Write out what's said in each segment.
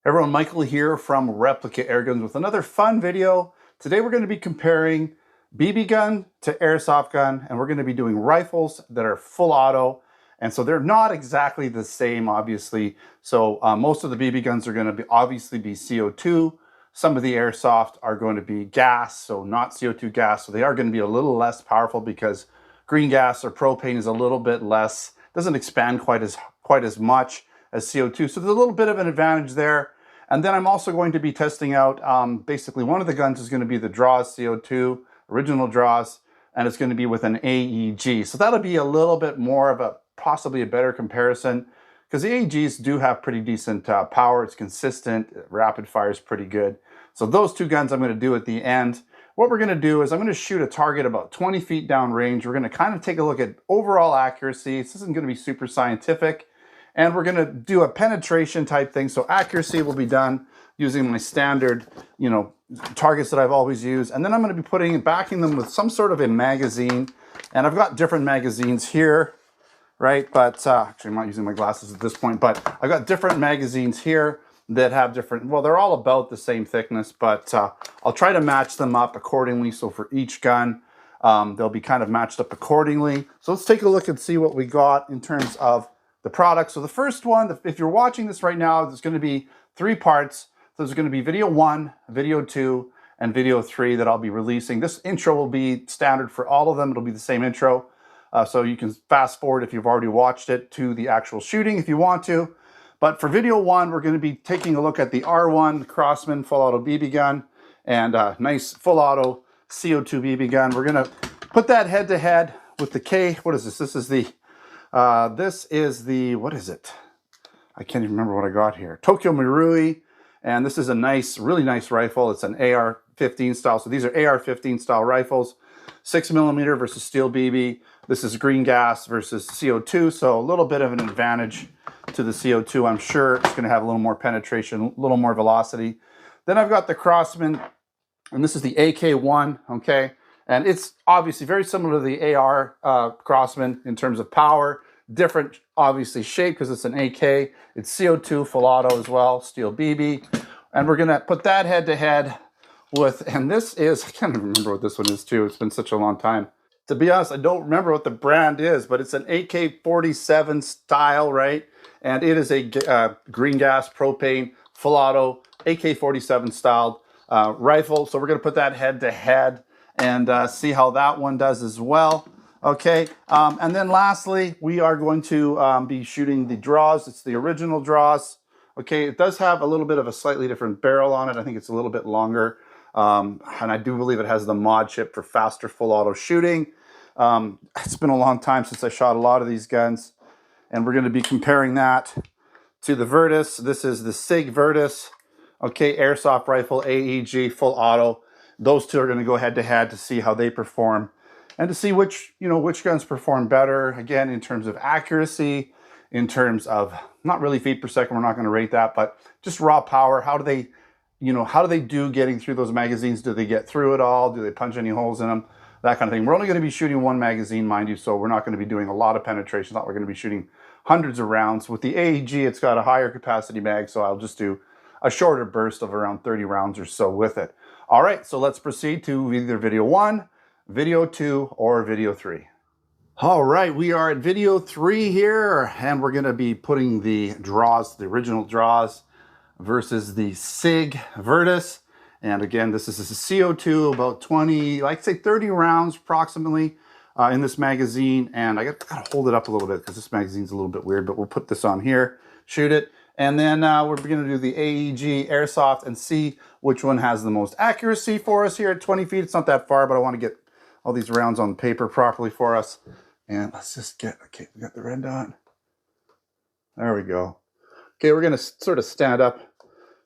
Everyone, Michael here from Replica Airguns with another fun video. Today we're going to be comparing BB gun to airsoft gun, and we're going to be doing rifles that are full auto. And so they're not exactly the same, obviously. So most of the BB guns are going to be obviously be CO2. Some of the airsoft are going to be gas, so not CO2 gas. So they are going to be a little less powerful because green gas or propane is a little bit less, doesn't expand quite as much as CO2. So there's a little bit of an advantage there. And then I'm also going to be testing out, basically one of the guns is going to be the Drozd CO2, original Drozd, and it's going to be with an AEG. So that'll be a little bit more of possibly a better comparison, because the AEGs do have pretty decent power. It's consistent, rapid fire is pretty good. So those two guns I'm going to do at the end. What we're going to do is I'm going to shoot a target about 20 feet down range. We're going to kind of take a look at overall accuracy. This isn't going to be super scientific. And we're going to do a penetration type thing. So accuracy will be done using my standard, targets that I've always used. And then I'm going to be backing them with some sort of a magazine. And I've got different magazines here, right? But actually I'm not using my glasses at this point, but I've got different magazines here that have different, well, they're all about the same thickness, but I'll try to match them up accordingly. So for each gun, they'll be kind of matched up accordingly. So let's take a look and see what we got in terms of the product. So the first one, if you're watching this right now, there's going to be 3 parts. So there's going to be video 1, video 2, and video 3 that I'll be releasing. This intro will be standard for all of them. It'll be the same intro. So you can fast forward if you've already watched it to the actual shooting if you want to. But for video 1, we're going to be taking a look at the R1 Crosman full auto BB gun and a nice full auto CO2 BB gun. We're going to put that head to head with the K. What is this? This is the, what is it? I can't even remember what I got here. Tokyo Marui. And this is a really nice rifle. It's an AR-15 style. So these are AR-15 style rifles. 6mm versus steel BB. This is green gas versus CO2. So a little bit of an advantage to the CO2. I'm sure it's going to have a little more penetration, a little more velocity. Then I've got the Crosman, and this is the AK-1, okay? And it's obviously very similar to the AR Crosman in terms of power. Different, obviously, shape because it's an AK. It's CO2 full auto as well, steel BB. And we're going to put that head to head with, and this is, I can't even remember what this one is too. It's been such a long time. To be honest, I don't remember what the brand is, but it's an AK-47 style, right? And it is a green gas propane full auto AK-47 styled rifle. So we're going to put that head to head and see how that one does as well. Okay, and then lastly, we are going to be shooting the Drozd. It's the original Drozd. Okay, it does have a little bit of a slightly different barrel on it. I think it's a little bit longer. And I do believe it has the mod chip for faster full auto shooting. It's been a long time since I shot a lot of these guns. And we're going to be comparing that to the Virtus. This is the SIG Virtus. Okay, Airsoft Rifle, AEG, full auto. Those two are going to go head to head to see how they perform and to see which guns perform better. Again, in terms of accuracy, in terms of not really feet per second, we're not going to rate that, but just raw power. How do they do getting through those magazines? Do they get through it all? Do they punch any holes in them? That kind of thing. We're only going to be shooting 1 magazine, mind you, so we're not going to be doing a lot of penetration. It's not like we're going to be shooting hundreds of rounds. With the AEG, it's got a higher capacity mag, so I'll just do a shorter burst of around 30 rounds or so with it. All right, so let's proceed to either video 1, video 2, or video 3. All right, we are at video 3 here, and we're going to be putting the Drozd, the original Drozd, versus the SIG Virtus. And again, this is a CO2, about 20, like say 30 rounds approximately in this magazine. And I got to hold it up a little bit because this magazine's a little bit weird, but we'll put this on here, shoot it. And then we're going to do the AEG Airsoft and see which one has the most accuracy for us here at 20 feet. It's not that far, but I want to get all these rounds on paper properly for us. And let's just okay, we got the red dot. There we go. Okay, we're going to sort of stand up.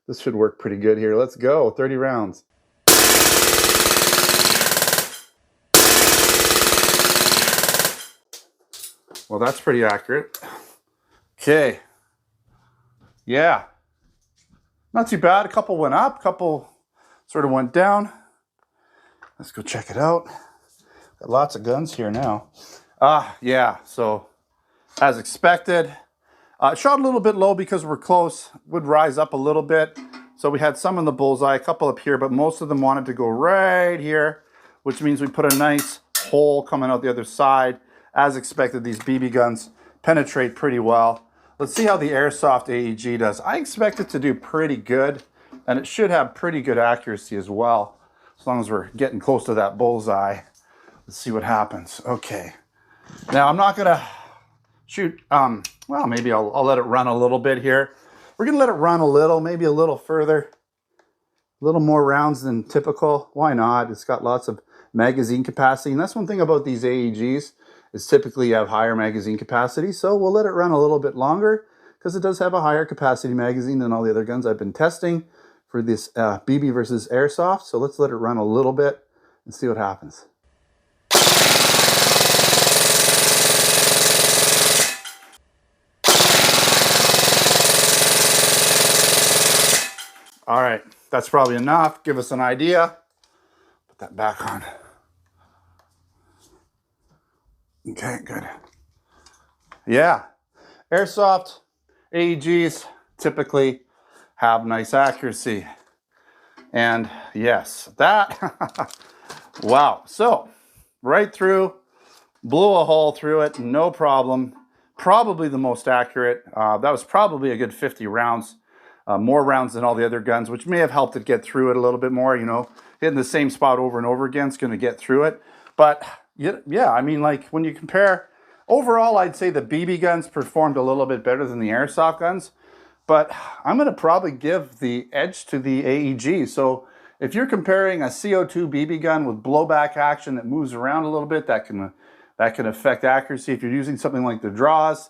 This should work pretty good here. Let's go, 30 rounds. Well, that's pretty accurate. Okay. Yeah. Not too bad. A couple went up, a couple sort of went down. Let's go check it out. Got lots of guns here now. Yeah, so as expected, Shot a little bit low because we're close, would rise up a little bit. So we had some in the bullseye, a couple up here, but most of them wanted to go right here, which means we put a nice hole coming out the other side. As expected, these BB guns penetrate pretty well. Let's see how the Airsoft AEG does. I expect it to do pretty good, and it should have pretty good accuracy as well, as long as we're getting close to that bullseye. Let's see what happens. Okay. Now, I'm not going to shoot, well, maybe I'll let it run a little bit here. We're going to let it run a little, maybe a little further, a little more rounds than typical. Why not? It's got lots of magazine capacity. And that's one thing about these AEGs, is typically you have higher magazine capacity. So we'll let it run a little bit longer because it does have a higher capacity magazine than all the other guns I've been testing for this BB versus Airsoft. So let's let it run a little bit and see what happens. All right, that's probably enough. Give us an idea. Put that back on. Okay, good. Yeah, Airsoft AEGs typically have nice accuracy. And yes, that, wow. So right through, blew a hole through it, no problem. Probably the most accurate. That was probably a good 50 rounds. More rounds than all the other guns, which may have helped it get through it a little bit more. You know, hitting the same spot over and over again is going to get through it. But yeah, I mean, like when you compare, overall, I'd say the BB guns performed a little bit better than the Airsoft guns. But I'm going to probably give the edge to the AEG. So if you're comparing a CO2 BB gun with blowback action that moves around a little bit, that can affect accuracy. If you're using something like the Drozd,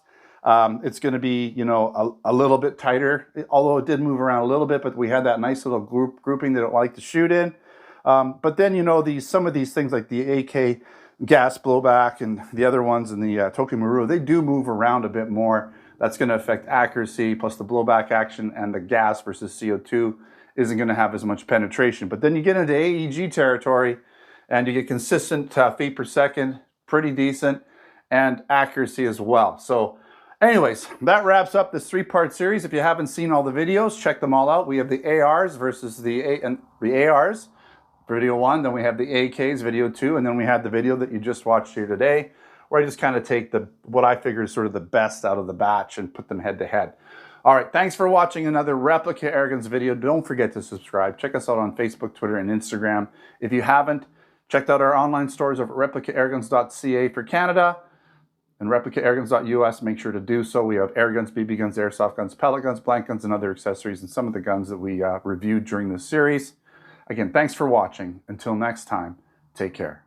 it's going to be, you know, a little bit tighter, although it did move around a little bit, but we had that nice little grouping that it liked to shoot in. But then, you know, some of these things like the AK Gas Blowback and the other ones in the Tokyo Marui, they do move around a bit more. That's going to affect accuracy, plus the blowback action, and the gas versus CO2 isn't going to have as much penetration. But then you get into AEG territory and you get consistent feet per second, pretty decent, and accuracy as well. So anyways, that wraps up this 3-part series. If you haven't seen all the videos, check them all out. We have the ARs versus the ARs, video 1, then we have the AKs, video 2, and then we have the video that you just watched here today, where I just kind of take what I figure is sort of the best out of the batch and put them head to head. All right, thanks for watching another Replica Airguns video. Don't forget to subscribe. Check us out on Facebook, Twitter, and Instagram. If you haven't, check out our online stores over at replicaairguns.ca for Canada and replicaairguns.us. Make sure to do so. We have air guns, BB guns, airsoft guns, pellet guns, blank guns, and other accessories, and some of the guns that we reviewed during this series. Again, thanks for watching. Until next time, take care.